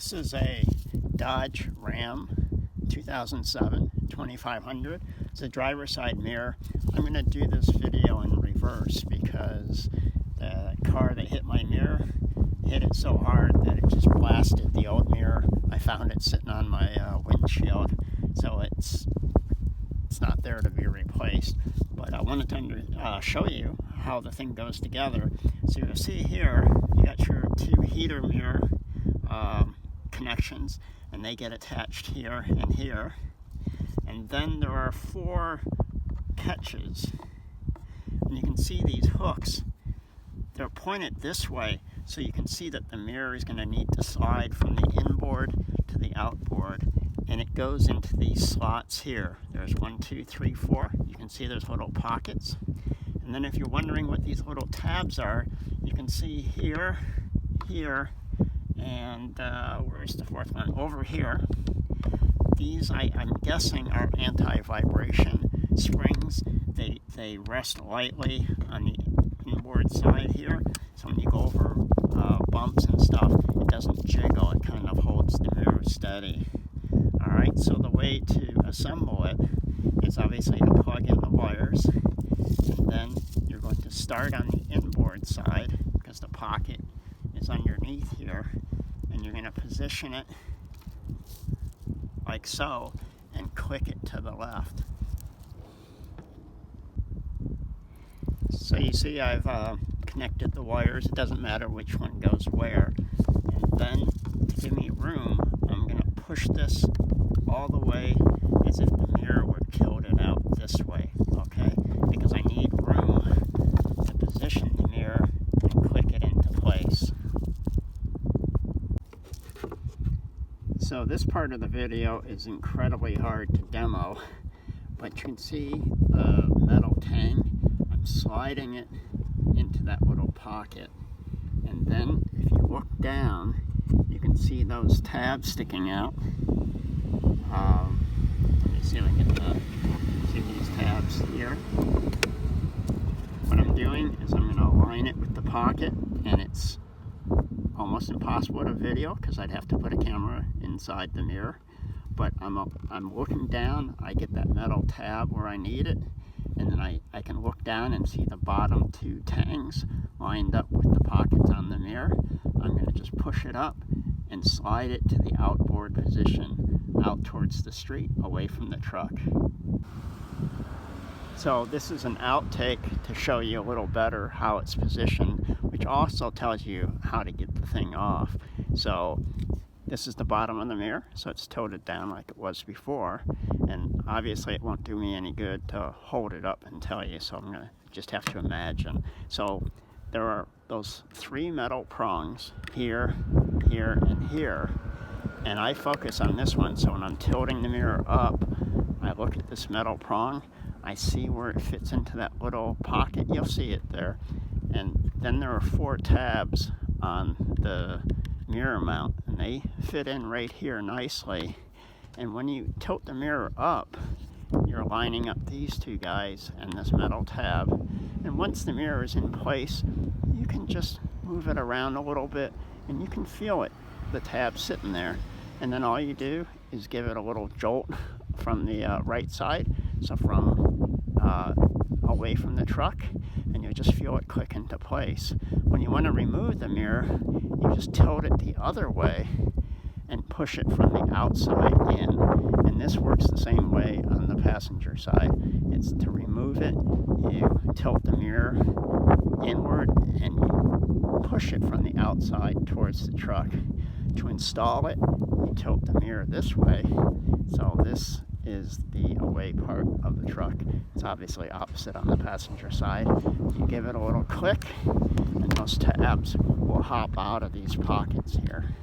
This is a Dodge Ram 2007 2500. It's a driver's side mirror. I'm going to do this video in reverse because the car that hit my mirror hit it so hard that it just blasted the old mirror. I found it sitting on my windshield, so it's not there to be replaced. But I wanted to show you how the thing goes together. So you'll see here, you got your two heater mirror connections, and they get attached here and here. And then there are four catches, and you can see these hooks. They're pointed this way, so you can see that the mirror is going to need to slide from the inboard to the outboard, and it goes into these slots here. There's 1, 2, 3, 4. You can see there's little pockets. And then if you're wondering what these little tabs are, you can see here, here, and where's the fourth one? Over here. These, I'm guessing, are anti-vibration springs. They rest lightly on the inboard side here, so when you go over bumps and stuff, it doesn't jiggle. It kind of holds the mirror steady. Alright, so the way to assemble it is obviously to plug in the wires, and then you're going to start on the inboard side because the pocket is underneath here, and you're going to position it like so and click it to the left. So you see I've connected the wires. It doesn't matter which one goes where. And then to give me room, I'm going to push this all the way as if the mirror were tilted out this way, okay? Because I need room to position the mirror and click it into place. So this part of the video is incredibly hard to demo, but you can see the metal tang. I'm sliding it into that little pocket, and then if you look down, you can see those tabs sticking out. Let me see if I can see these tabs here. What I'm doing is I'm going to align it with the pocket, and it's almost impossible to video because I'd have to put a camera inside the mirror. But I'm looking down, I get that metal tab where I need it, and then I can look down and see the bottom two tangs lined up with the pockets on the mirror. I'm going to just push it up and slide it to the outboard position out towards the street away from the truck. So this is an outtake to show you a little better how it's positioned, which also tells you how to get the thing off. So this is the bottom of the mirror, so it's tilted down like it was before, and obviously it won't do me any good to hold it up and tell you, so I'm going to just have to imagine. So there are those three metal prongs here, here, and here, and I focus on this one, so when I'm tilting the mirror up, I look at this metal prong, I see where it fits into that little pocket. You'll see it there. And then there are four tabs on the mirror mount, and they fit in right here nicely. And when you tilt the mirror up, you're lining up these two guys and this metal tab. And once the mirror is in place, you can just move it around a little bit, and you can feel it, the tab sitting there. And then all you do is give it a little jolt from the right side, so from away from the truck, and you'll just feel it click into place. When you want to remove the mirror, you just tilt it the other way and push it from the outside in. And this works the same way on the passenger side. It's to remove it, you tilt the mirror inward and you push it from the outside towards the truck. To install it, you tilt the mirror this way. So this is the away part of the truck. It's obviously opposite on the passenger side. You give it a little click, and those tabs will hop out of these pockets here.